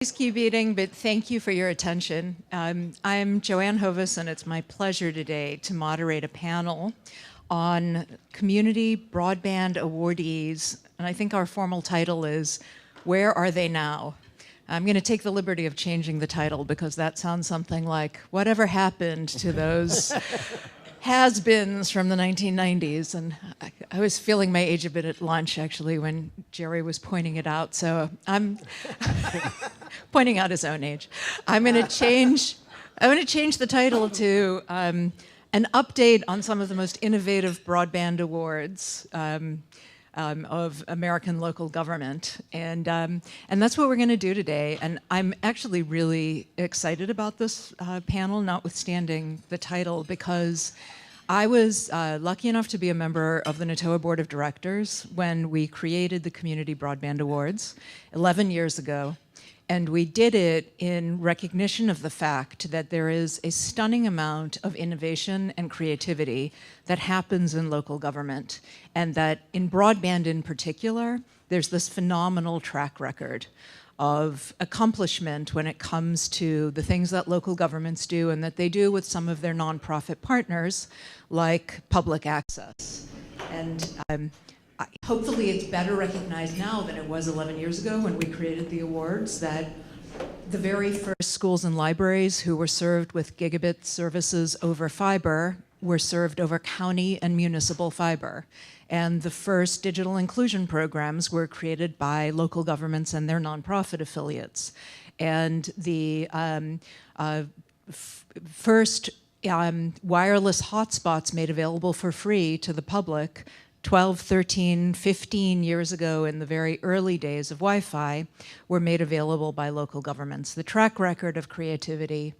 Please keep eating, but thank you for your attention. I'm Joanne Hovis, and it's my pleasure today to moderate a panel on community broadband awardees, and I think our formal title is, Where Are They Now? I'm going to take the liberty of changing the title because that sounds something like, whatever happened to those has-beens from the 1990s? And I was feeling my age a bit at lunch, actually, when Jerry was pointing it out, so I'm pointing out his own age. I'm going to change the title to an update on some of the most innovative broadband awards of American local government, and that's what we're going to do today. And I'm actually really excited about this panel, notwithstanding the title, because I was lucky enough to be a member of the NATOA Board of Directors when we created the Community Broadband Awards 11 years ago. And we did it in recognition of the fact that there is a stunning amount of innovation and creativity that happens in local government, and that in broadband in particular, there's this phenomenal track record of accomplishment when it comes to the things that local governments do and that they do with some of their nonprofit partners, like public access. And hopefully it's better recognized now than it was 11 years ago when we created the awards, that the very first schools and libraries who were served with gigabit services over fiber were served over county and municipal fiber. And the first digital inclusion programs were created by local governments and their nonprofit affiliates. And the first wireless hotspots made available for free to the public 12, 13, 15 years ago, in the very early days of Wi-Fi, were made available by local governments. The track record of creativity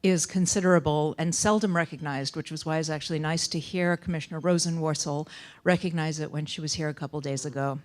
is considerable and seldom recognized, which was why it's actually nice to hear Commissioner Rosenworcel recognize it when she was here a couple days ago.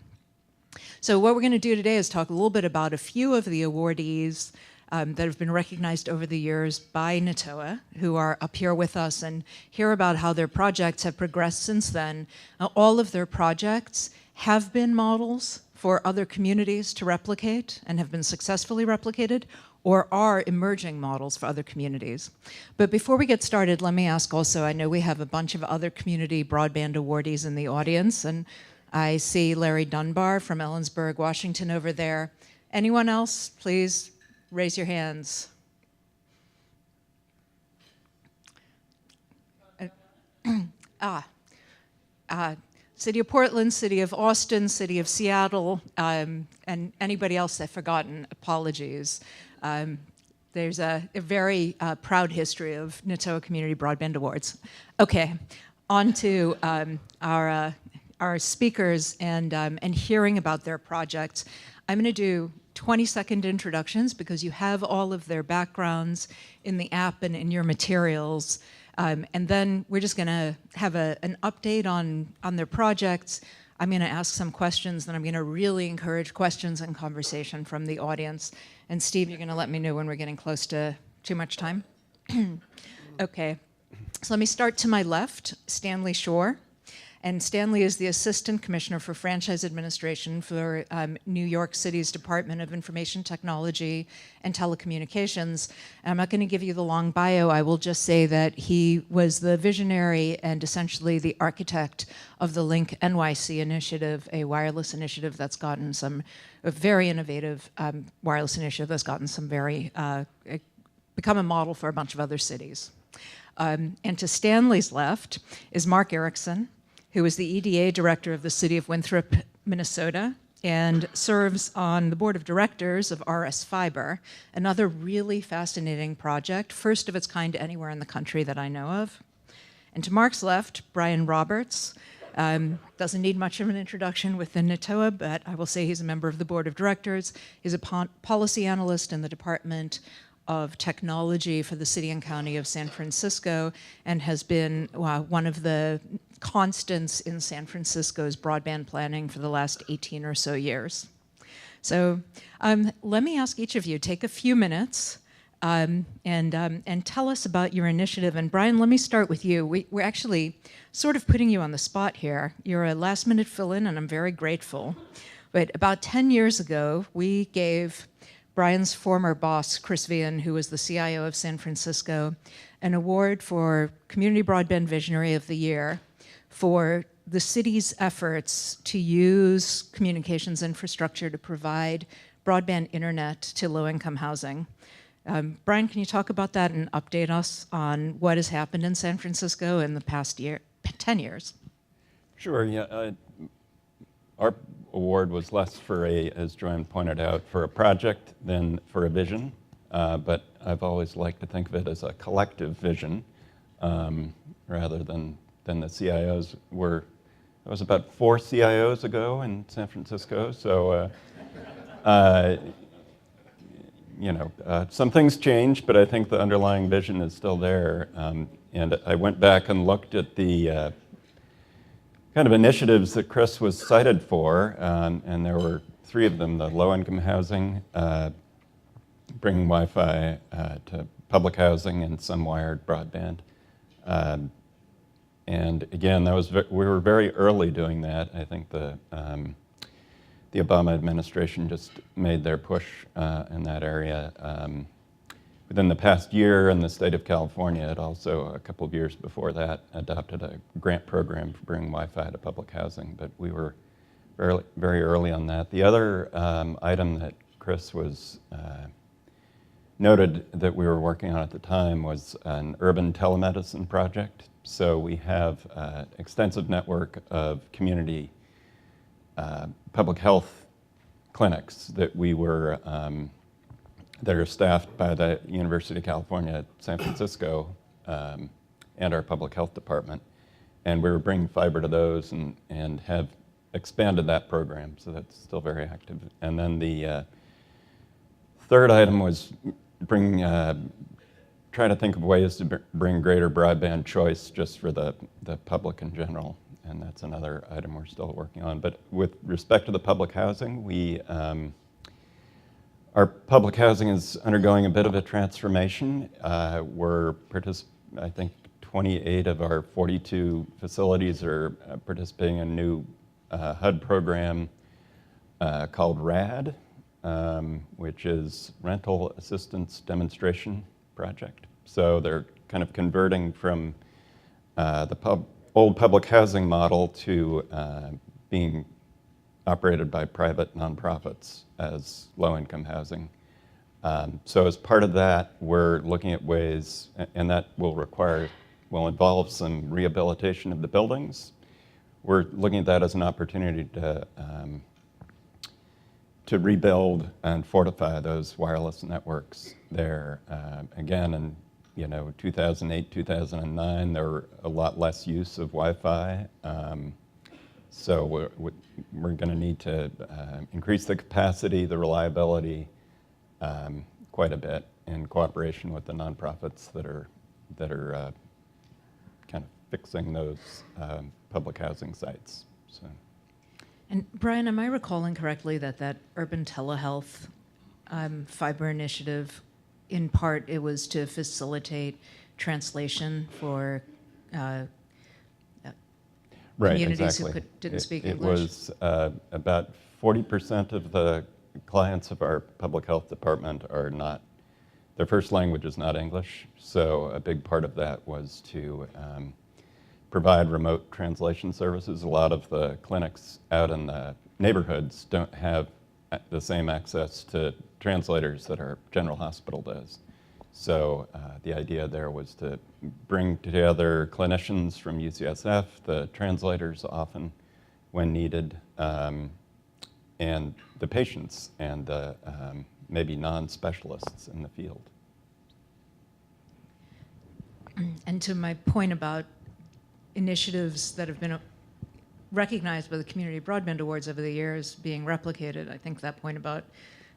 So what we're going to do today is talk a little bit about a few of the awardees that have been recognized over the years by NATOA, who are up here with us, and hear about how their projects have progressed since then. All of their projects have been models for other communities to replicate and have been successfully replicated, or are emerging models for other communities. But before we get started, let me ask also, I know we have a bunch of other community broadband awardees in the audience, and I see Larry Dunbar from Ellensburg, Washington over there. Anyone else, please? Raise your hands. City of Portland, City of Austin, City of Seattle, and anybody else I've forgotten, apologies. There's a very proud history of NATOA Community Broadband Awards. Okay, on to our speakers and hearing about their projects. I'm going to do 20-second introductions because you have all of their backgrounds in the app and in your materials. And then we're just going to have an update on their projects. I'm going to ask some questions, then I'm going to really encourage questions and conversation from the audience. And Steve, you're going to let me know when we're getting close to too much time? Okay. So let me start to my left, Stanley Shor. And Stanley is the Assistant Commissioner for Franchise Administration for New York City's Department of Information Technology and Telecommunications. And I'm not going to give you the long bio. I will just say that he was the visionary and essentially the architect of the LinkNYC initiative, a wireless initiative that's gotten a very innovative wireless initiative that's gotten become a model for a bunch of other cities. And to Stanley's left is Mark Erickson, who is the EDA director of the city of Winthrop, Minnesota, and serves on the board of directors of RS Fiber, another really fascinating project, first of its kind anywhere in the country that I know of. And to Mark's left, Brian Roberts, doesn't need much of an introduction within NATOA, but I will say he's a member of the board of directors. He's a policy analyst in the Department of Technology for the City and County of San Francisco, and has been one of the constants in San Francisco's broadband planning for the last 18 or so years. So let me ask each of you, take a few minutes and tell us about your initiative. And Brian, let me start with you. We're actually sort of putting you on the spot here. You're a last-minute fill-in, and I'm very grateful. But about 10 years ago, we gave Brian's former boss, Chris Vian, who was the CIO of San Francisco, an award for Community Broadband Visionary of the Year for the city's efforts to use communications infrastructure to provide broadband internet to low-income housing. Brian, can you talk about that and update us on what has happened in San Francisco in the past 10 years? Sure, yeah. Our award was less for as Joanne pointed out, for a project than for a vision. But I've always liked to think of it as a collective vision rather than the CIOs were. It was about 4 CIOs ago in San Francisco, so some things changed, but I think the underlying vision is still there. And I went back and looked at the kind of initiatives that Chris was cited for, and there were 3 of them: the low-income housing, bringing Wi-Fi to public housing, and some wired broadband. And again, we were very early doing that. I think the Obama administration just made their push in that area. Within the past year, in the state of California, it also, a couple of years before that, adopted a grant program for bringing Wi-Fi to public housing, but we were very, very early on that. The other item that Chris was noted that we were working on at the time was an urban telemedicine project. So we have an extensive network of community public health clinics that that are staffed by the University of California at San Francisco and our public health department. And we were bringing fiber to those and have expanded that program, so that's still very active. And then the third item was try to think of ways to bring greater broadband choice just for the public in general, and that's another item we're still working on. But with respect to the public housing, our public housing is undergoing a bit of a transformation. I think 28 of our 42 facilities are participating in a new HUD program called RAD, which is Rental Assistance Demonstration Project. So they're kind of converting from the old public housing model to being operated by private nonprofits as low-income housing. So as part of that, we're looking at ways, and that will involve some rehabilitation of the buildings. We're looking at that as an opportunity to rebuild and fortify those wireless networks there. Again, in 2008, 2009, there were a lot less use of Wi-Fi. So we're going to need to increase the capacity, the reliability, quite a bit in cooperation with the nonprofits that are kind of fixing those public housing sites. So. And Brian, am I recalling correctly that urban telehealth fiber initiative, in part, it was to facilitate translation for communities exactly. who didn't speak It English? was about 40% of the clients of our public health department are not, their first language is not English, so a big part of that was to provide remote translation services. A lot of the clinics out in the neighborhoods don't have the same access to translators that our general hospital does. So the idea there was to bring together clinicians from UCSF, the translators often when needed, and the patients and the maybe non-specialists in the field. And to my point about initiatives that have been recognized by the Community Broadband Awards over the years being replicated, I think that point about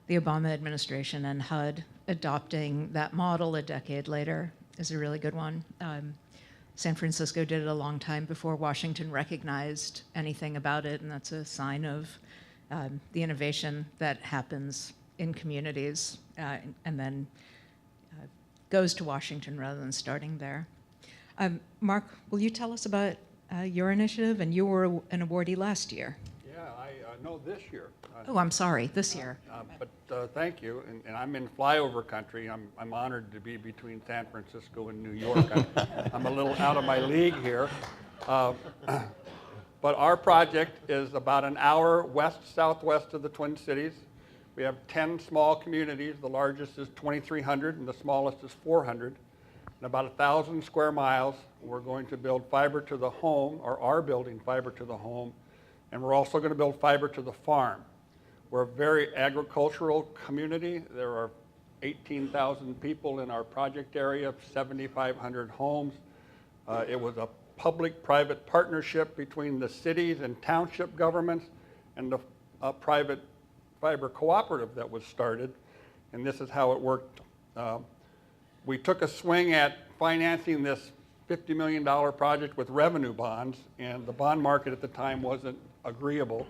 the Obama administration and HUD adopting that model a decade later is a really good one. San Francisco did it a long time before Washington recognized anything about it, and that's a sign of the innovation that happens in communities and then goes to Washington rather than starting there. Mark, will you tell us about your initiative? And you were an awardee last year. Yeah, No, this year. Oh, I'm sorry, this year. But thank you, and I'm in flyover country. I'm honored to be between San Francisco and New York. I'm a little out of my league here. But our project is about an hour west-southwest of the Twin Cities. We have 10 small communities. The largest is 2,300 and the smallest is 400. And about 1,000 square miles. We're going to build fiber to the home, or are building fiber to the home. And we're also going to build fiber to the farm. We're a very agricultural community. There are 18,000 people in our project area, 7,500 homes. It was a public-private partnership between the cities and township governments and the private fiber cooperative that was started. And this is how it worked. We took a swing at financing this $50 million project with revenue bonds, and the bond market at the time wasn't agreeable.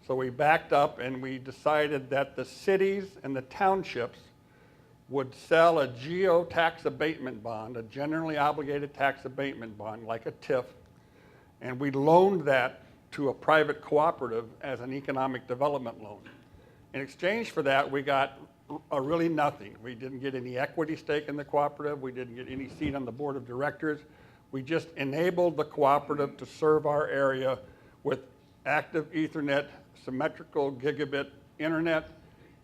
So we backed up and we decided that the cities and the townships would sell a geo tax abatement bond, a generally obligated tax abatement bond, like a TIF, and we loaned that to a private cooperative as an economic development loan. In exchange for that, we got really nothing. We didn't get any equity stake in the cooperative. We didn't get any seat on the board of directors. We just enabled the cooperative to serve our area with active Ethernet, symmetrical gigabit internet,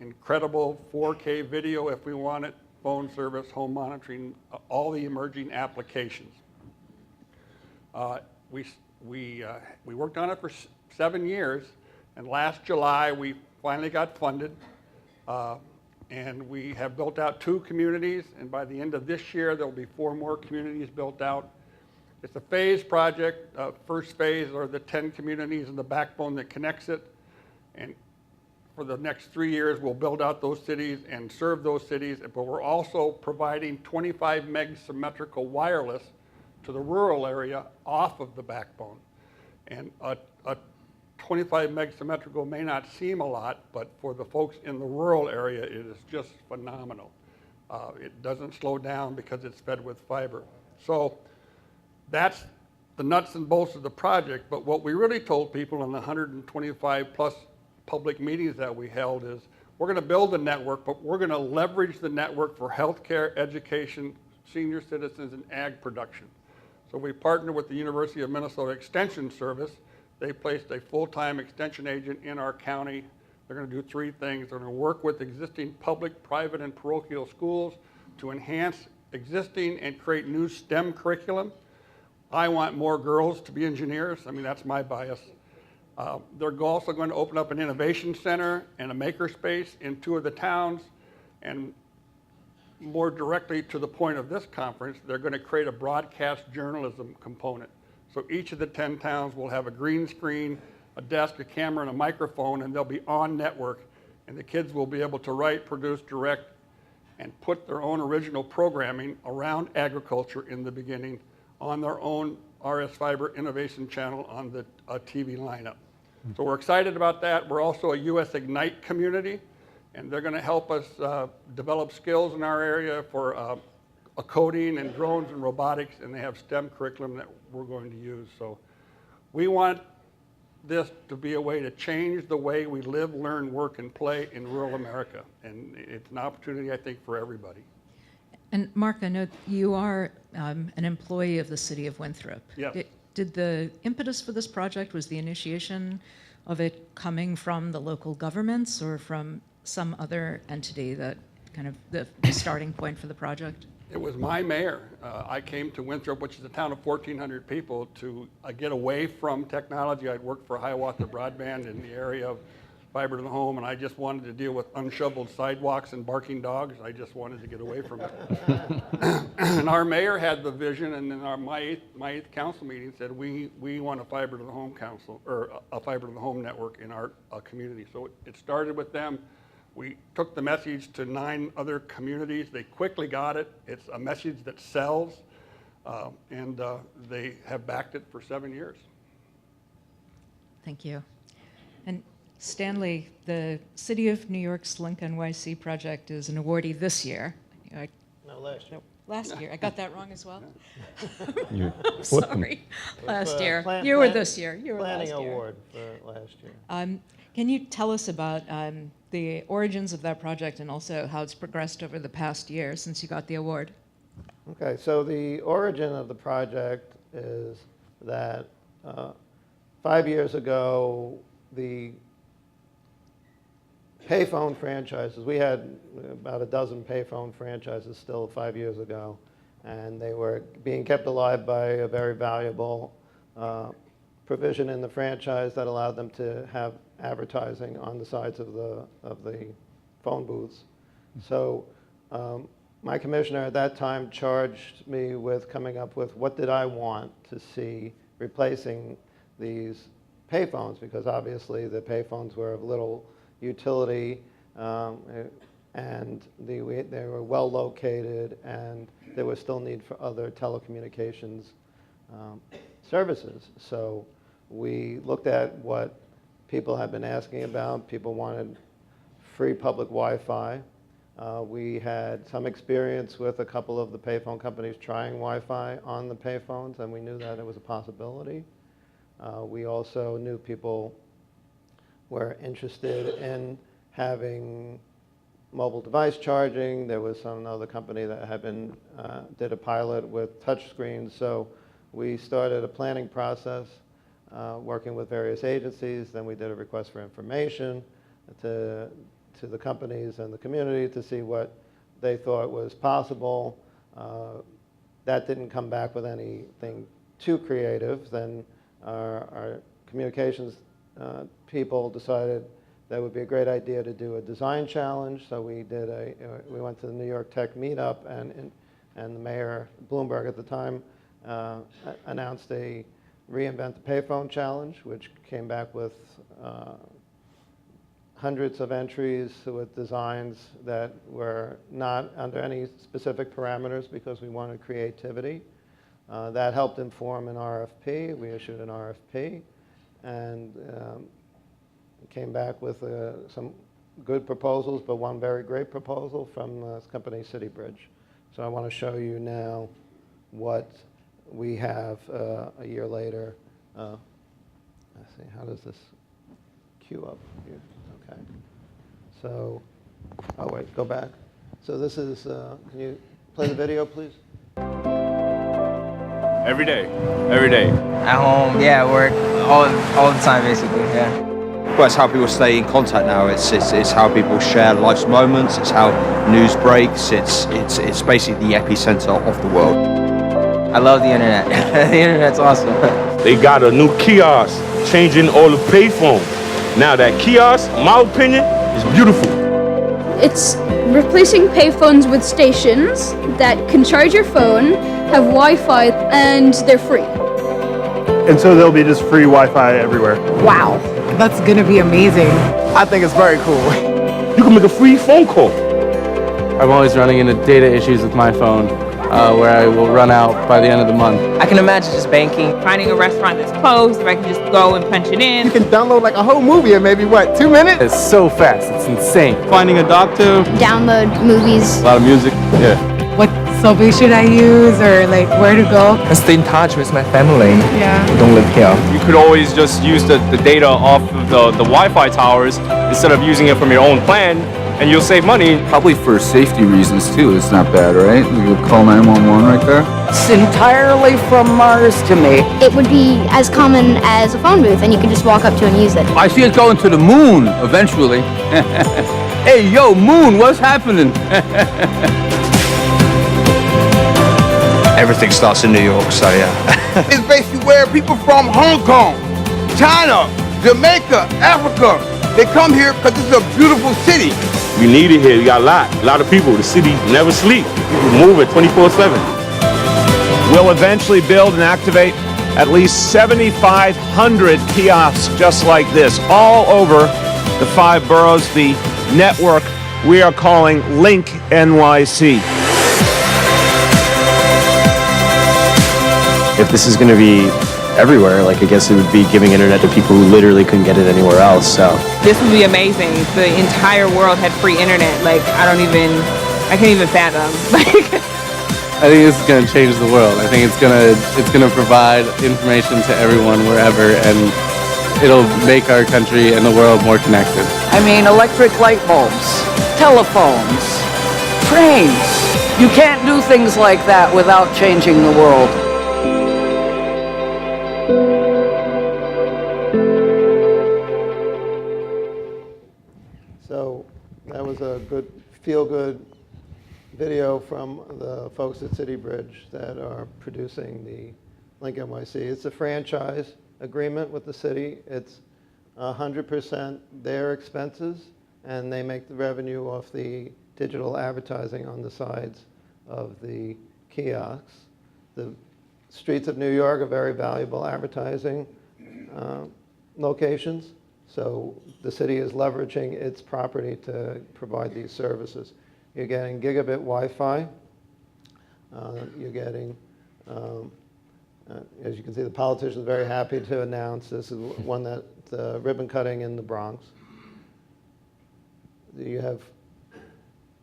incredible 4K video if we want it, phone service, home monitoring, all the emerging applications. We worked on it for 7 years, and last July we finally got funded, and we have built out 2 communities, and by the end of this year there will be 4 more communities built out. It's a phase project. First phase are the 10 communities and the backbone that connects it, and for the next 3 years we'll build out those cities and serve those cities, but we're also providing 25 meg symmetrical wireless to the rural area off of the backbone. And a 25 meg symmetrical may not seem a lot, but for the folks in the rural area, it is just phenomenal. It doesn't slow down because it's fed with fiber. So that's the nuts and bolts of the project, but what we really told people in the 125 plus public meetings that we held is we're going to build the network, but we're going to leverage the network for healthcare, education, senior citizens, and ag production. So we partnered with the University of Minnesota Extension Service. They placed a full-time extension agent in our county. They're going to do 3 things. They're going to work with existing public, private, and parochial schools to enhance existing and create new STEM curriculum. I want more girls to be engineers. I mean, that's my bias. They're also going to open up an innovation center and a makerspace in 2 of the towns. And more directly to the point of this conference, they're going to create a broadcast journalism component. So each of the 10 towns will have a green screen, a desk, a camera, and a microphone, and they'll be on network. And the kids will be able to write, produce, direct, and put their own original programming around agriculture in the beginning on their own RS Fiber Innovation channel on the TV lineup. So we're excited about that. We're also a US Ignite community, and they're going to help us develop skills in our area for coding and drones and robotics, and they have STEM curriculum that we're going to use. So we want this to be a way to change the way we live, learn, work, and play in rural America, and it's an opportunity, I think, for everybody. And Mark, I know you are an employee of the city of Winthrop. Yes. Did the impetus for this project, was the initiation of it coming from the local governments or from some other entity that kind of the starting point for the project? It was my mayor. I came to Winthrop, which is a town of 1,400 people, to get away from technology. I'd worked for Hiawatha Broadband in the area of fiber to the home, and I just wanted to deal with unshoveled sidewalks and barking dogs. I just wanted to get away from it. And our mayor had the vision, and then my eighth council meeting said we want a fiber to the home council, or a fiber to the home network in our community. So it started with them. We took the message to 9 other communities. They quickly got it. It's a message that sells, and they have backed it for 7 years. Thank you. And Stanley, the City of New York's LinkNYC project is an awardee this year. No, last year. Last year. I got that wrong as well. You I'm sorry. Last year. Plan- You were plan- this year. You were Planning last year. award for last year. Can you tell us about the origins of that project and also how it's progressed over the past year since you got the award? Okay, so the origin of the project is that 5 years ago, the payphone franchises, we had about a dozen payphone franchises still 5 years ago, and they were being kept alive by a very valuable provision in the franchise that allowed them to have advertising on the sides of the phone booths. So my commissioner at that time charged me with coming up with what did I want to see replacing these payphones, because obviously the payphones were of little utility, and they were well located, and there was still need for other telecommunications services. So we looked at what people had been asking about. People wanted free public Wi-Fi. We had some experience with a couple of the payphone companies trying Wi-Fi on the payphones, and we knew that it was a possibility. We also knew people were interested in having mobile device charging. There was some other company that had been, did a pilot with touch screens. So we started a planning process, working with various agencies. Then we did a request for information to the companies and the community to see what they thought was possible. That didn't come back with anything too creative. Then our communications people decided that would be a great idea to do a design challenge. So we went to the New York Tech meetup, and the mayor, Bloomberg at the time, announced a Reinvent the Payphone challenge, which came back with hundreds of entries with designs that were not under any specific parameters because we wanted creativity. That helped inform an RFP. We issued an RFP and came back with some good proposals, but one very great proposal from this company, City Bridge. So I want to show you now what we have a year later. Let's see, how does this queue up here? Okay. So, oh wait, go back. So this is, can you play the video, please? Every day, every day. At home, yeah, at work, all the time basically, yeah. Well, it's how people stay in contact now. It's how people share life's moments. It's how news breaks. It's basically the epicenter of the world. I love the internet. The internet's awesome. They got a new kiosk changing all the payphones. Now that kiosk, in my opinion, is beautiful. It's replacing payphones with stations that can charge your phone, have Wi-Fi, and they're free. And so there'll be just free Wi-Fi everywhere. Wow, that's gonna be amazing. I think it's very cool. You can make a free phone call. I'm always running into data issues with my phone, where I will run out by the end of the month. I can imagine just banking. Finding a restaurant that's closed, if I can just go and punch it in. You can download like a whole movie in maybe, what, 2 minutes? It's so fast, it's insane. Finding a doctor, Download movies. a lot of music, yeah. What subway should I use, or like where to go? I stay in touch with my family. Yeah. Who don't live here. You could always just use the data off of the Wi-Fi towers instead of using it from your own plan, and you'll save money. Probably for safety reasons too, it's not bad, right? You could call 911 right there. It's entirely from Mars to me. It would be as common as a phone booth, and you can just walk up to and use it. I see us going to the moon eventually. Hey, yo, moon, what's happening? Everything starts in New York, so yeah. It's basically where people from Hong Kong, China, Jamaica, Africa, they come here because it's a beautiful city. We need it here. We got a lot of people. The city never sleep. People move it 24/7. We'll eventually build and activate at least 7,500 kiosks just like this all over the 5 boroughs, the network we are calling LinkNYC. If this is going to be everywhere, like I guess it would be giving internet to people who literally couldn't get it anywhere else, so. This would be amazing. If the entire world had free internet, like I can't even fathom. Like I think this is going to change the world. I think it's going to provide information to everyone wherever, and it'll make our country and the world more connected. I mean, electric light bulbs, telephones, trains. You can't do things like that without changing the world. So that was a good, feel-good video from the folks at City Bridge that are producing the LinkNYC. It's a franchise agreement with the city. It's 100% their expenses, and they make the revenue off the digital advertising on the sides of the kiosks. The streets of New York are very valuable advertising locations, so the city is leveraging its property to provide these services. You're getting gigabit Wi-Fi. You're getting, as you can see, the politicians are very happy to announce this is one that ribbon cutting in the Bronx. You have,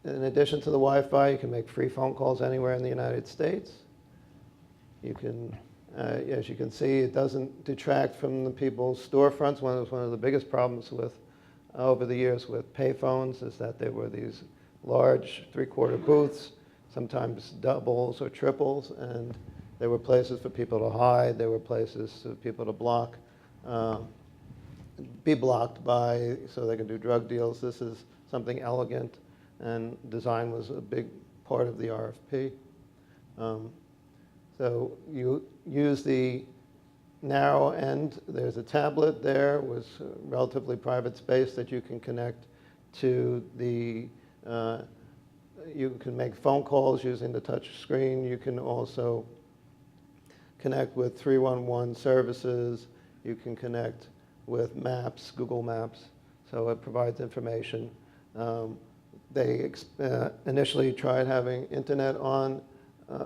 in addition to the Wi-Fi, you can make free phone calls anywhere in the United States. You can, as you can see, it doesn't detract from the people's storefronts. One of the biggest problems with over the years with payphones is that there were these large three-quarter booths, sometimes doubles or triples, and there were places for people to hide. There were places for people to block, be blocked by, so they can do drug deals. This is something elegant, and design was a big part of the RFP. So you use the narrow end. There's a tablet there with relatively private space that you can connect to the, you can make phone calls using the touch screen. You can also connect with 311 services. You can connect with Maps, Google Maps. So it provides information. They initially tried having internet on,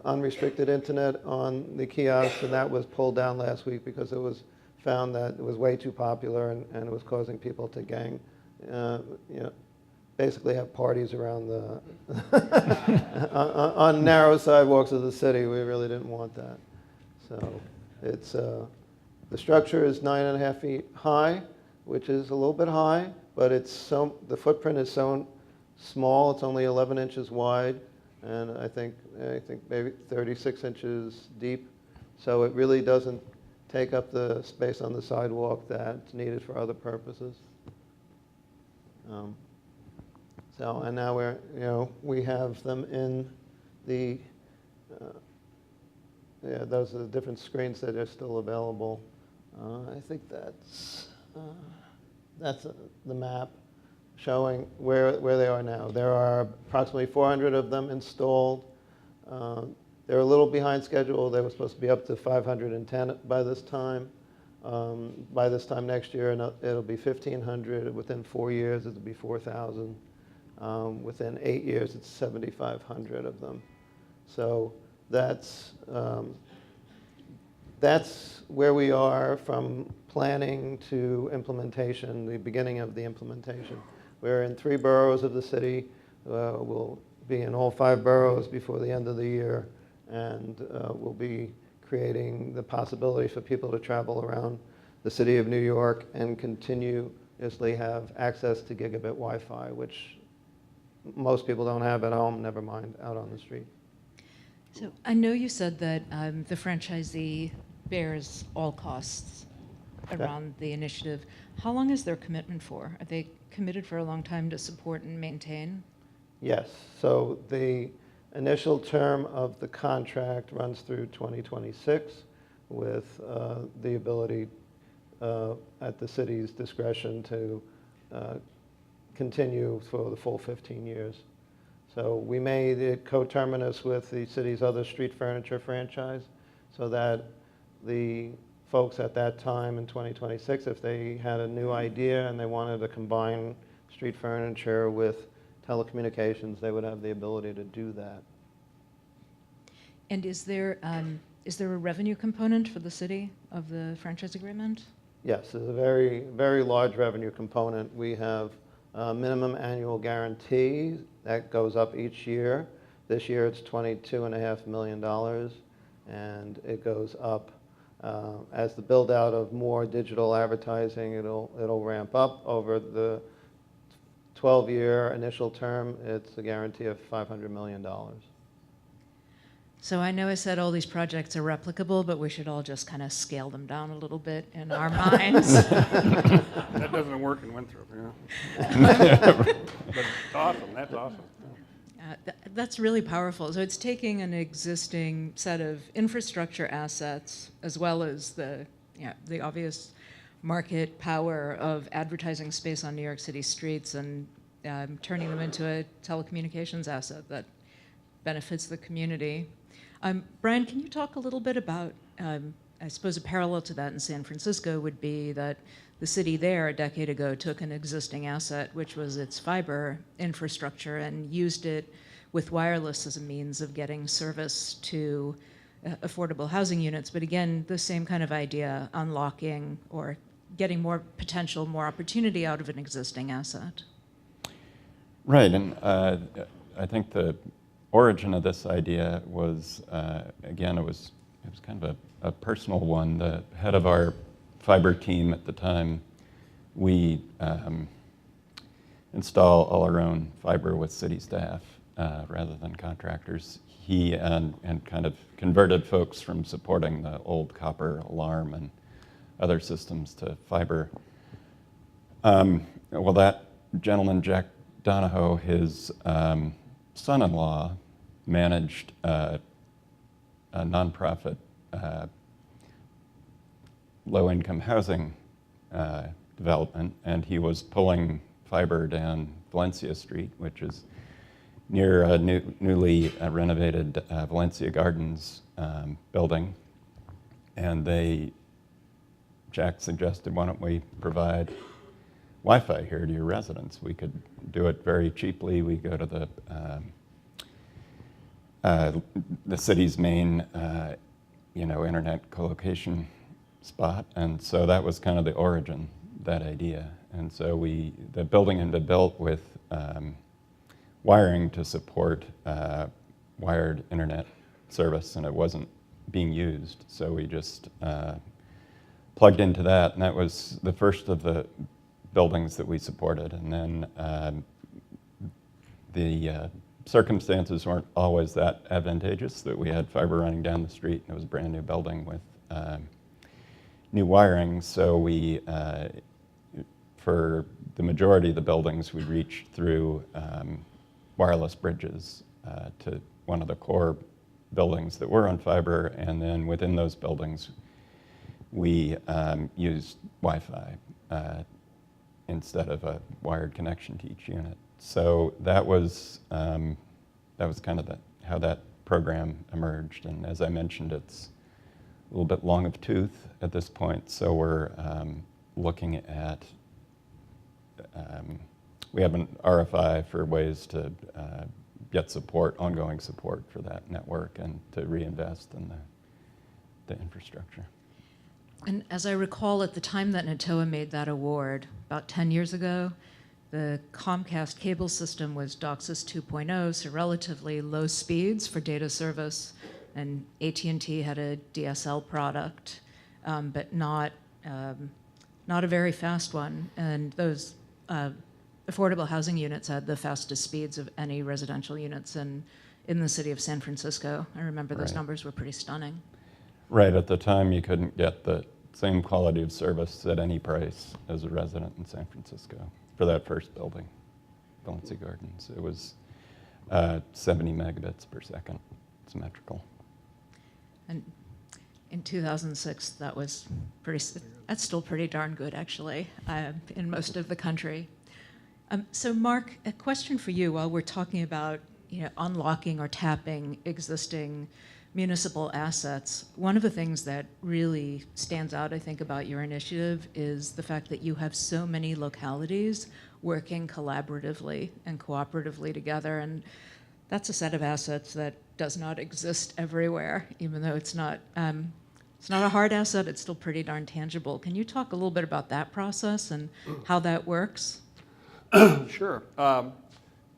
unrestricted internet on the kiosks, and that was pulled down last week because it was found that it was way too popular and it was causing people to gang, basically have parties around the on narrow sidewalks of the city. We really didn't want that. So it's the structure is 9.5 feet high, which is a little bit high, but it's the footprint is so small. It's only 11 inches wide, and I think maybe 36 inches deep. So it really doesn't take up the space on the sidewalk that's needed for other purposes. And now we have them in the, those are the different screens that are still available. I think that's the map showing where they are now. There are approximately 400 of them installed. They're a little behind schedule. They were supposed to be up to 510 by this time. By this time next year, it'll be 1,500. Within 4 years, it'll be 4,000. Within 8 years, it's 7,500 of them. So that's where we are from planning to implementation, the beginning of the implementation. We're in 3 boroughs of the city. We'll be in all 5 boroughs before the end of the year, and we'll be creating the possibility for people to travel around the city of New York and continuously have access to gigabit Wi-Fi, which most people don't have at home, never mind out on the street. So I know you said that the franchisee bears all costs around the initiative. How long is their commitment for? Are they committed for a long time to support and maintain? Yes. So the initial term of the contract runs through 2026 with the ability at the city's discretion to continue for the full 15 years. So we made it coterminous with the city's other street furniture franchise so that the folks at that time in 2026, if they had a new idea and they wanted to combine street furniture with telecommunications, they would have the ability to do that. And is there a revenue component for the city of the franchise agreement? Yes, there's a very, very large revenue component. We have a minimum annual guarantee that goes up each year. This year it's $22.5 million, and it goes up. As the build out of more digital advertising, it'll ramp up over the 12-year initial term. It's a guarantee of $500 million. So I know I said all these projects are replicable, but we should all just kind of scale them down a little bit in our minds. That doesn't work in Winthrop, But it's awesome. That's awesome. That's really powerful. So it's taking an existing set of infrastructure assets as well as the obvious market power of advertising space on New York City streets and turning them into a telecommunications asset that benefits the community. Brian, can you talk a little bit about, I suppose a parallel to that in San Francisco would be that the city there a decade ago took an existing asset, which was its fiber infrastructure, and used it with wireless as a means of getting service to affordable housing units. But again, the same kind of idea, unlocking or getting more potential, more opportunity out of an existing asset. Right, and I think the origin of this idea was, again, it was kind of a personal one. The head of our fiber team at the time, we install all our own fiber with city staff rather than contractors. He and kind of converted folks from supporting the old copper alarm and other systems to fiber. Well, that gentleman, Jack Donahoe, his son-in-law managed a nonprofit low-income housing development, and he was pulling fiber down Valencia Street, which is near a newly renovated Valencia Gardens building. And Jack suggested, why don't we provide Wi-Fi here to your residents? We could do it very cheaply. We go to the city's main, internet co-location spot, and so that was kind of the origin, that idea. And so the building had been built with wiring to support wired internet service, and it wasn't being used, so we just plugged into that, and that was the first of the buildings that we supported. And then the circumstances weren't always that advantageous, that we had fiber running down the street, and it was a brand new building with new wiring, so we, for the majority of the buildings, we reached through wireless bridges to one of the core buildings that were on fiber, and then within those buildings, we used Wi-Fi instead of a wired connection to each unit. So that was kind of how that program emerged. And as I mentioned, it's a little bit long of tooth at this point. So we're looking at, we have an RFI for ways to get support, ongoing support for that network, and to reinvest in the infrastructure. And as I recall, at the time that NATOA made that award, about 10 years ago, the Comcast cable system was DOCSIS 2.0, so relatively low speeds for data service, and AT&T had a DSL product, but not a very fast one. And those affordable housing units had the fastest speeds of any residential units in the city of San Francisco. I remember those numbers were pretty stunning. Right, at the time you couldn't get the same quality of service at any price as a resident in San Francisco for that first building, Valencia Gardens. It was 70 megabits per second, symmetrical. And in 2006, that's still pretty darn good, actually, in most of the country. So Mark, a question for you while we're talking about unlocking or tapping existing municipal assets. One of the things that really stands out, I think, about your initiative is the fact that you have so many localities working collaboratively and cooperatively together, and that's a set of assets that does not exist everywhere, even though it's not a hard asset, it's still pretty darn tangible. Can you talk a little bit about that process and how that works? Sure.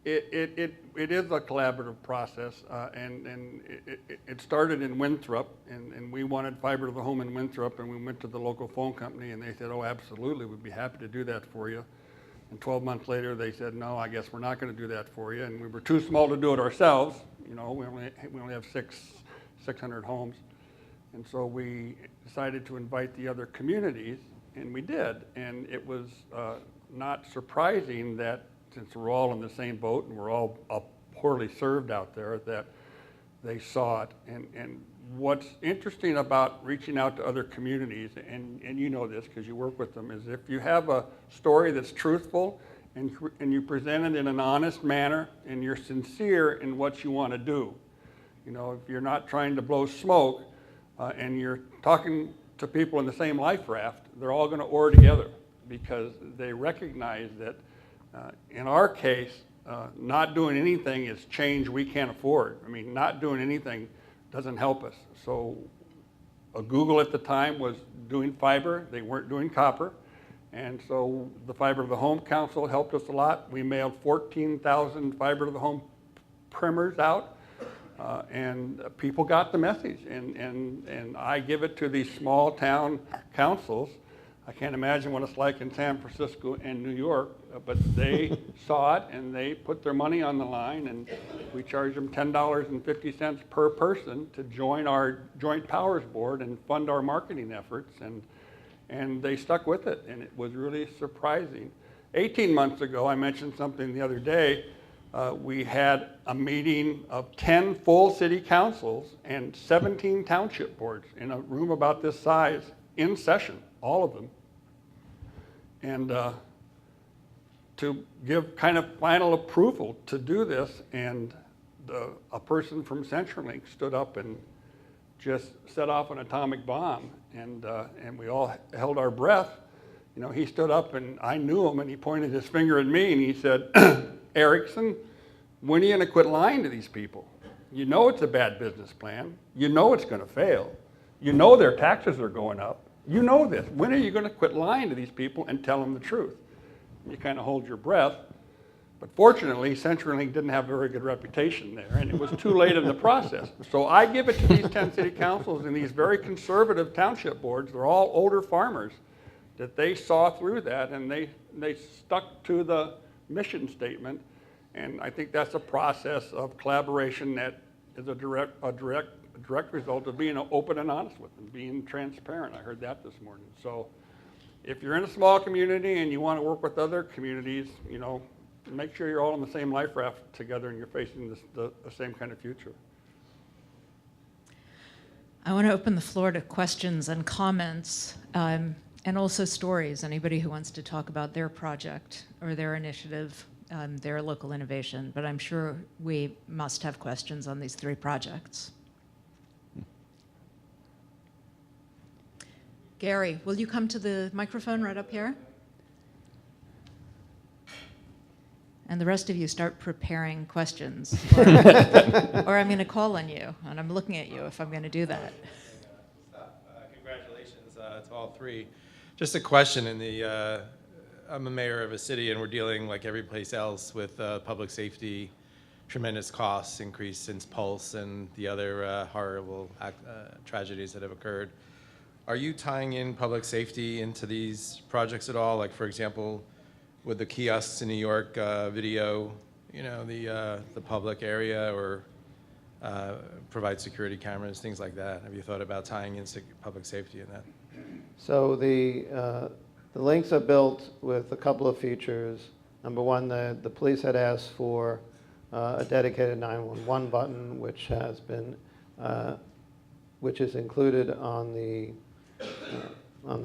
It is a collaborative process, and it started in Winthrop, and we wanted fiber to the home in Winthrop, and we went to the local phone company, and they said, oh, absolutely, we'd be happy to do that for you. And 12 months later, they said, no, I guess we're not going to do that for you. And we were too small to do it ourselves. You know, we only have 600 homes. And so we decided to invite the other communities, and we did. And it was not surprising that, since we're all in the same boat and we're all poorly served out there, that they saw it. And what's interesting about reaching out to other communities, and you know this because you work with them, is if you have a story that's truthful and you present it in an honest manner and you're sincere in what you want to do. You know, if you're not trying to blow smoke and you're talking to people in the same life raft, they're all going to oar together because they recognize that in our case, not doing anything is change we can't afford. I mean, not doing anything doesn't help us. So Google at the time was doing fiber. They weren't doing copper. And so the Fiber to the Home Council helped us a lot. We mailed 14,000 fiber to the home primers out, and people got the message. And I give it to these small town councils. I can't imagine what it's like in San Francisco and New York, but they saw it and they put their money on the line, and we charge them $10.50 per person to join our Joint Powers Board and fund our marketing efforts, and they stuck with it, and it was really surprising. 18 months ago, I mentioned something the other day, we had a meeting of 10 full city councils and 17 township boards in a room about this size in session, all of them. And to give kind of final approval to do this, and a person from CenturyLink stood up and just set off an atomic bomb, and we all held our breath. You know, he stood up, and I knew him, and he pointed his finger at me, and he said, Erickson, when are you going to quit lying to these people? You know it's a bad business plan. You know it's going to fail. You know their taxes are going up. You know this. When are you going to quit lying to these people and tell them the truth? You kind of hold your breath. But fortunately, CenturyLink didn't have a very good reputation there, and it was too late in the process. So I give it to these 10 city councils and these very conservative township boards. They're all older farmers, that they saw through that, and they stuck to the mission statement. And I think that's a process of collaboration that is a direct result of being open and honest with them, being transparent. I heard that this morning. So if you're in a small community and you want to work with other communities, you know, make sure you're all in the same life raft together and you're facing the same kind of future. I want to open the floor to questions and comments, and also stories. Anybody who wants to talk about their project or their initiative, their local innovation. But I'm sure we must have questions on these 3 projects. Gary, will you come to the microphone right up here? And the rest of you start preparing questions, or I'm going to call on you, and I'm looking at you if I'm going to do that. Congratulations to all 3. Just a question. I'm a mayor of a city, and we're dealing, like every place else, with public safety, tremendous costs, increase since Pulse and the other horrible tragedies that have occurred. Are you tying in public safety into these projects at all? Like, for example, with the kiosks in New York video, you know, the public area, or provide security cameras, things like that? Have you thought about tying in public safety in that? So the links are built with a couple of features. Number one, the police had asked for a dedicated 911 button, which has been, which is included on the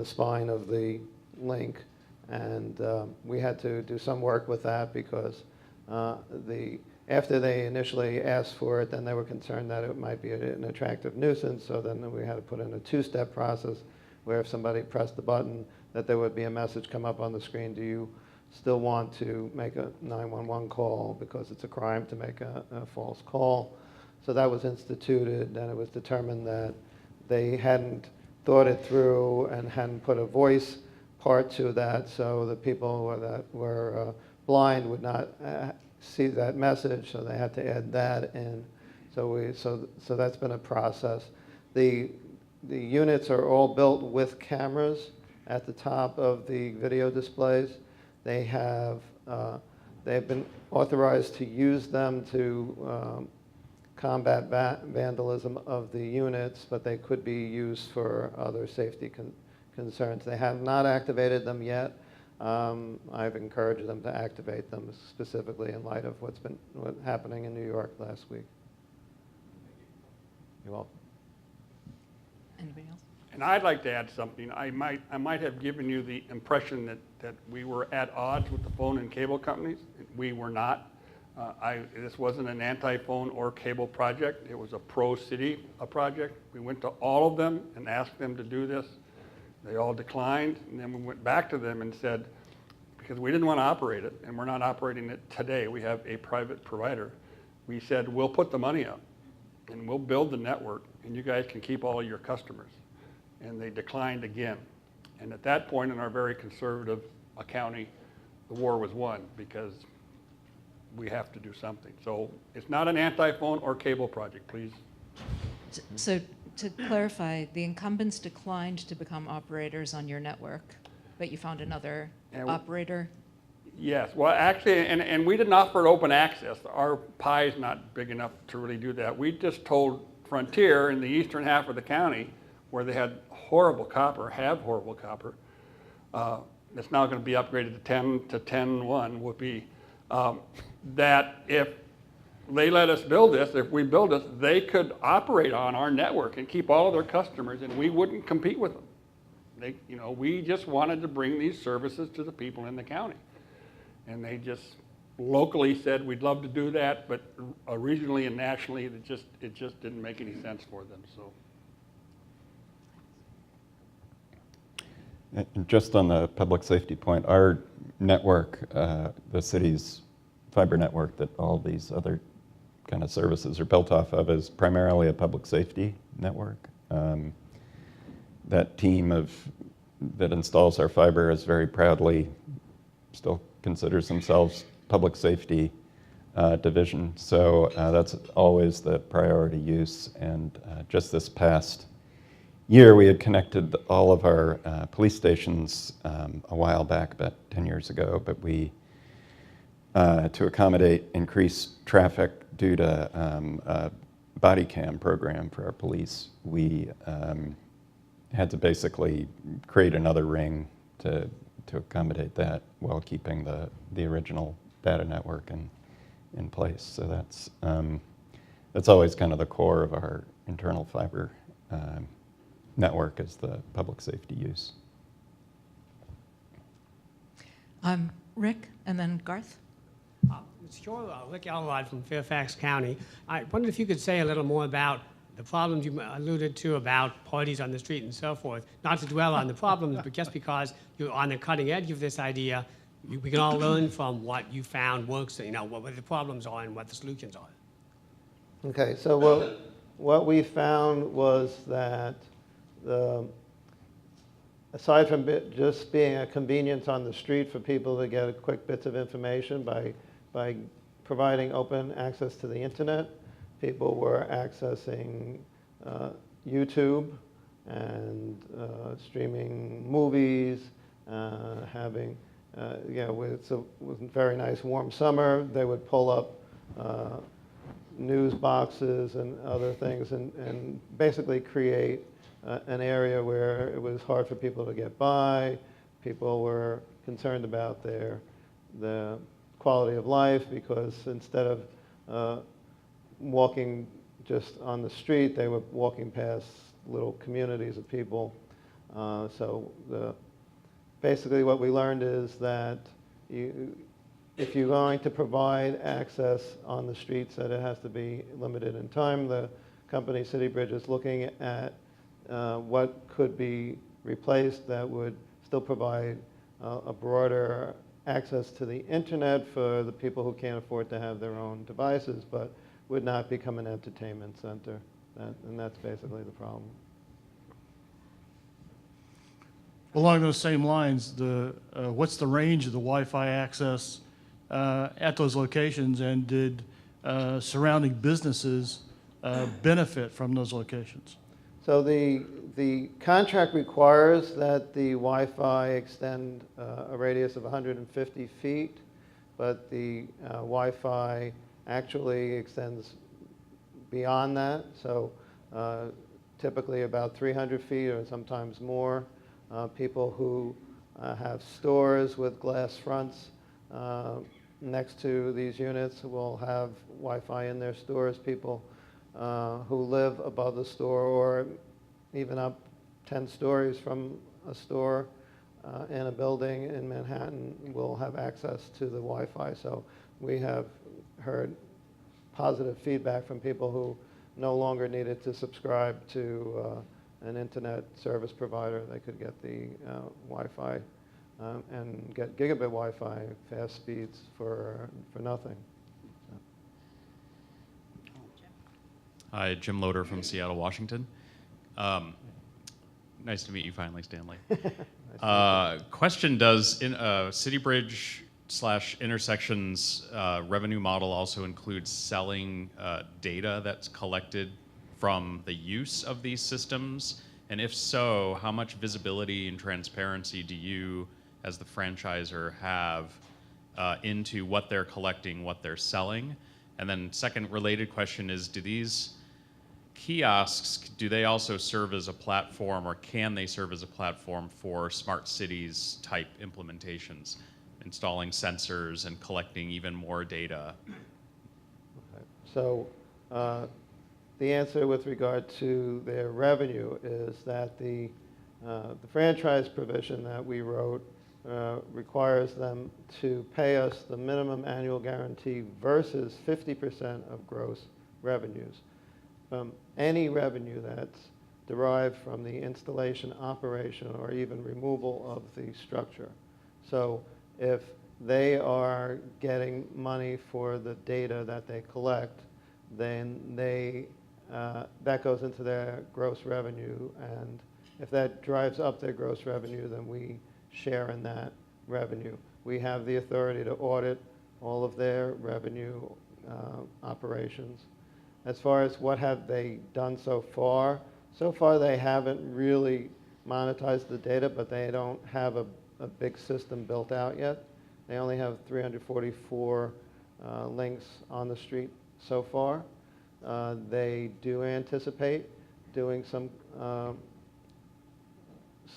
spine of the link. And we had to do some work with that because after they initially asked for it, then they were concerned that it might be an attractive nuisance. So then we had to put in a 2-step process where if somebody pressed the button, that there would be a message come up on the screen, do you still want to make a 911 call, because it's a crime to make a false call. So that was instituted, and it was determined that they hadn't thought it through and hadn't put a voice part to that, so the people that were blind would not see that message, so they had to add that in. So that's been a process. The units are all built with cameras at the top of the video displays. They've been authorized to use them to combat vandalism of the units, but they could be used for other safety concerns. They have not activated them yet. I've encouraged them to activate them specifically in light of what's happening in New York last week. You're welcome. Anybody else? And I'd like to add something. I might have given you the impression that we were at odds with the phone and cable companies. We were not. This wasn't an anti-phone or cable project. It was a pro-city project. We went to all of them and asked them to do this. They all declined, and then we went back to them and said, because we didn't want to operate it, and we're not operating it today, we have a private provider. We said, we'll put the money up, and we'll build the network, and you guys can keep all of your customers. And they declined again. And at that point in our very conservative county, the war was won, because we have to do something. So it's not an anti-phone or cable project, please. So to clarify, the incumbents declined to become operators on your network, but you found another operator? Yes, well, actually, and we didn't offer open access. Our pie is not big enough to really do that. We just told Frontier in the eastern half of the county, where they had horrible copper, that's now going to be upgraded to 10 to 10.1 would be, that if they let us build this, if we build this, they could operate on our network and keep all of their customers, and we wouldn't compete with them. We just wanted to bring these services to the people in the county. And they just locally said, we'd love to do that, but regionally and nationally, it just didn't make any sense for them. So. And just on the public safety point, our network, the city's fiber network that all these other kind of services are built off of, is primarily a public safety network. That team that installs our fiber is very proudly still considers themselves public safety division. So that's always the priority use. And just this past year, we had connected all of our police stations a while back, about 10 years ago, but we, to accommodate increased traffic due to a body cam program for our police, we had to basically create another ring to accommodate that while keeping the original data network in place. So that's always kind of the core of our internal fiber network, is the public safety use. Rick, and then Garth. Shor, Rick Elrod from Fairfax County. I wondered if you could say a little more about the problems you alluded to about parties on the street and so forth. Not to dwell on the problems, but just because you're on the cutting edge of this idea, we can all learn from what you found works, what the problems are and what the solutions are. Okay, so what we found was that aside from just being a convenience on the street for people to get quick bits of information by providing open access to the internet, people were accessing YouTube and streaming movies, having, it was a very nice warm summer. They would pull up news boxes and other things and basically create an area where it was hard for people to get by. People were concerned about the quality of life, because instead of walking just on the street, they were walking past little communities of people. Basically what we learned is that if you're going to provide access on the streets, that it has to be limited in time. The company City Bridge is looking at what could be replaced that would still provide a broader access to the internet for the people who can't afford to have their own devices, but would not become an entertainment center. And that's basically the problem. Along those same lines, what's the range of the Wi-Fi access at those locations, and did surrounding businesses benefit from those locations? So the contract requires that the Wi-Fi extend a radius of 150 feet, but the Wi-Fi actually extends beyond that. So typically about 300 feet or sometimes more. People who have stores with glass fronts next to these units will have Wi-Fi in their stores. People who live above the store or even up 10 stories from a store in a building in Manhattan will have access to the Wi-Fi. So we have heard positive feedback from people who no longer needed to subscribe to an internet service provider. They could get the Wi-Fi and get gigabit Wi-Fi fast speeds for nothing. Hi, Jim Loader from Seattle, Washington. Nice to meet you finally, Stanley. Question, does City Bridge / Intersections revenue model also include selling data that's collected from the use of these systems? And if so, how much visibility and transparency do you, as the franchisor, have into what they're collecting, what they're selling? And then second related question is, do these kiosks, do they also serve as a platform, or can they serve as a platform for smart cities type implementations, installing sensors and collecting even more data? Okay. So the answer with regard to their revenue is that the franchise provision that we wrote requires them to pay us the minimum annual guarantee versus 50% of gross revenues. Any revenue that's derived from the installation, operation, or even removal of the structure. So if they are getting money for the data that they collect, then that goes into their gross revenue, and if that drives up their gross revenue, then we share in that revenue. We have the authority to audit all of their revenue operations. As far as what have they done so far they haven't really monetized the data, but they don't have a big system built out yet. They only have 344 links on the street so far. They do anticipate doing some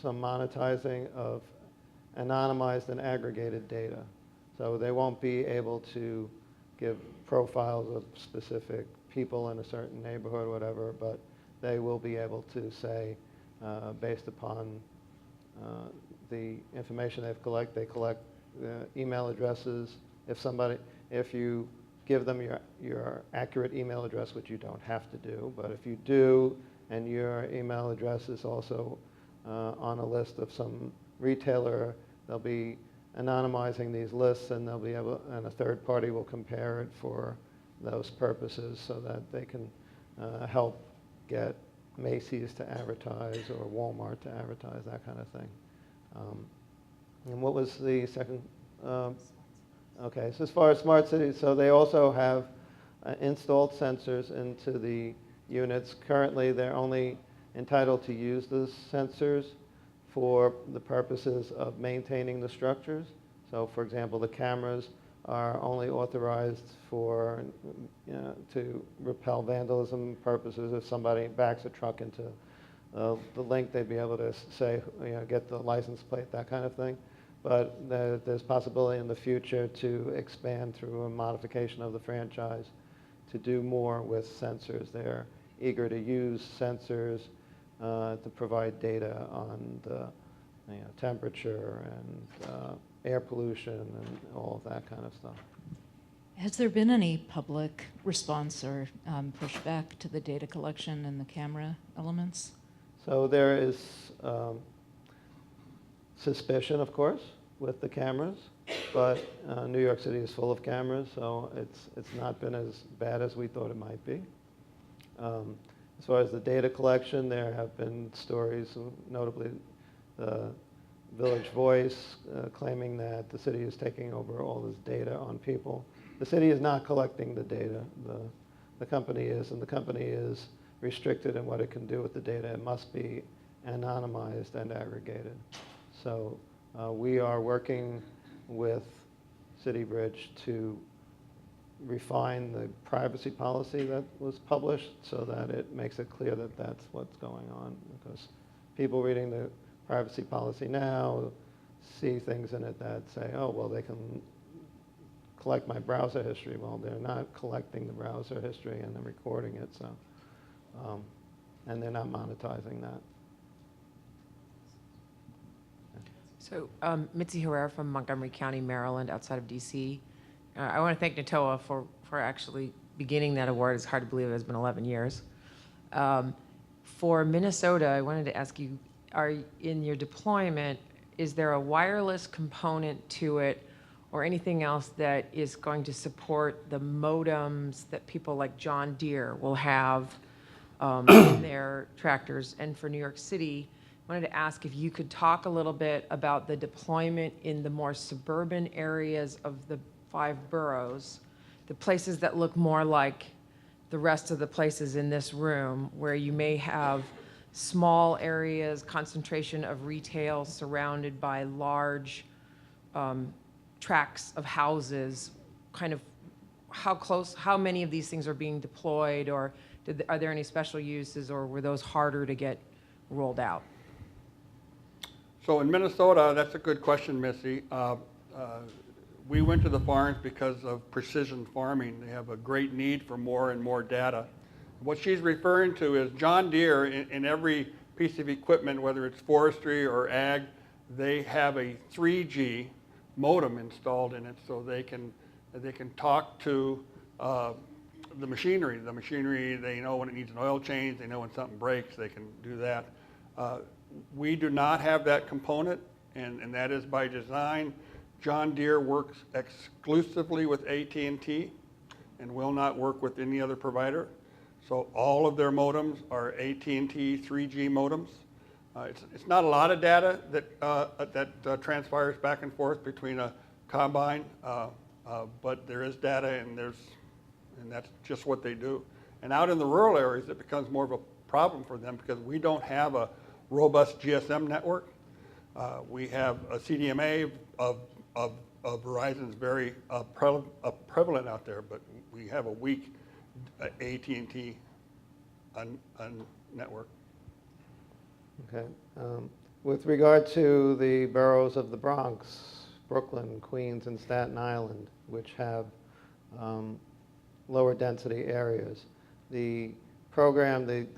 monetizing of anonymized and aggregated data. So they won't be able to give profiles of specific people in a certain neighborhood or whatever, but they will be able to say, based upon the information they collect email addresses. If you give them your accurate email address, which you don't have to do, but if you do, and your email address is also on a list of some retailer, they'll be anonymizing these lists, and and a third party will compare it for those purposes so that they can help get Macy's to advertise or Walmart to advertise, that kind of thing. And what was the second? Okay, so as far as smart cities, so they also have installed sensors into the units. Currently, they're only entitled to use the sensors for the purposes of maintaining the structures. So, for example, the cameras are only authorized for to repel vandalism purposes. If somebody backs a truck into the link, they'd be able to say, get the license plate, that kind of thing. But there's possibility in the future to expand through a modification of the franchise to do more with sensors. They're eager to use sensors to provide data on the temperature and air pollution and all of that kind of stuff. Has there been any public response or pushback to the data collection and the camera elements? So there is suspicion, of course, with the cameras, but New York City is full of cameras, so it's not been as bad as we thought it might be. As far as the data collection, there have been stories, notably the Village Voice claiming that the city is taking over all this data on people. The city is not collecting the data. The company is, and the company is restricted in what it can do with the data. It must be anonymized and aggregated. So we are working with City Bridge to refine the privacy policy that was published so that it makes it clear that that's what's going on, because people reading the privacy policy now see things in it that say, oh, well, they can collect my browser history. Well, they're not collecting the browser history and then recording it, so, and they're not monetizing that. So, Mitzi Herrera from Montgomery County, Maryland, outside of DC. I want to thank NATOA for actually beginning that award. It's hard to believe it's been 11 years. For Minnesota, I wanted to ask you, in your deployment, is there a wireless component to it or anything else that is going to support the modems that people like John Deere will have in their tractors? And for New York City, I wanted to ask if you could talk a little bit about the deployment in the more suburban areas of the 5 boroughs, the places that look more like the rest of the places in this room, where you may have small areas, concentration of retail surrounded by large tracts of houses. Kind of how many of these things are being deployed, or are there any special uses, or were those harder to get rolled out? So in Minnesota, that's a good question, Missy. We went to the farms because of precision farming. They have a great need for more and more data. What she's referring to is John Deere, in every piece of equipment, whether it's forestry or ag, they have a 3G modem installed in it, so they can talk to the machinery. The machinery, they know when it needs an oil change, they know when something breaks, they can do that. We do not have that component, and that is by design. John Deere works exclusively with AT&T and will not work with any other provider. So all of their modems are AT&T 3G modems. It's not a lot of data that transpires back and forth between a combine, but there is data, and that's just what they do. And out in the rural areas, it becomes more of a problem for them because we don't have a robust GSM network. We have a CDMA of Verizon's very prevalent out there, but we have a weak AT&T network. Okay. With regard to the boroughs of the Bronx, Brooklyn, Queens, and Staten Island, which have lower density areas, the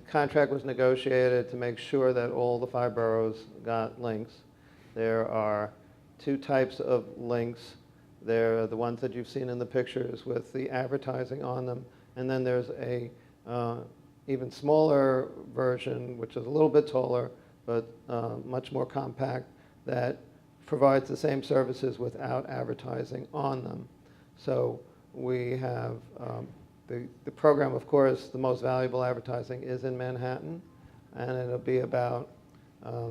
contract was negotiated to make sure that all the 5 boroughs got links. There are 2 types of links. There are the ones that you've seen in the pictures with the advertising on them, and then there's a even smaller version, which is a little bit taller, but much more compact, that provides the same services without advertising on them. So we have the program, of course, the most valuable advertising is in Manhattan, and it'll be about, I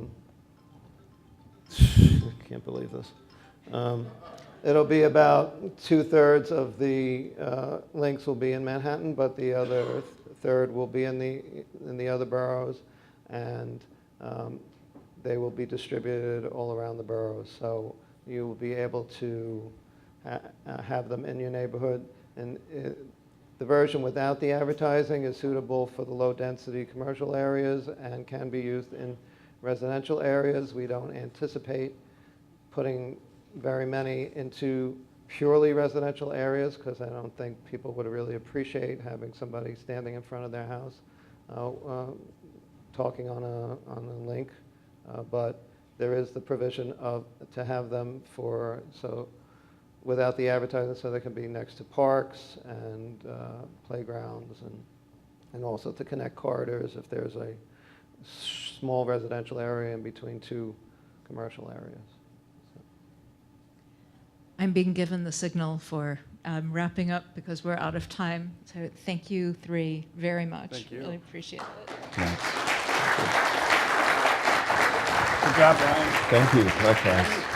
can't believe this. It'll be about 2/3 of the links will be in Manhattan, but the other third will be in the other boroughs, and they will be distributed all around the boroughs. So you will be able to have them in your neighborhood. And the version without the advertising is suitable for the low-density commercial areas and can be used in residential areas. We don't anticipate putting very many into purely residential areas because I don't think people would really appreciate having somebody standing in front of their house talking on a link. But there is the provision to have them without the advertising, so they can be next to parks and playgrounds, and also to connect corridors if there's a small residential area in between 2 commercial areas. I'm being given the signal for wrapping up because we're out of time. So thank you 3 very much. Thank you. Really appreciate it. Thanks. Good job, Brian. Thank you. Likewise.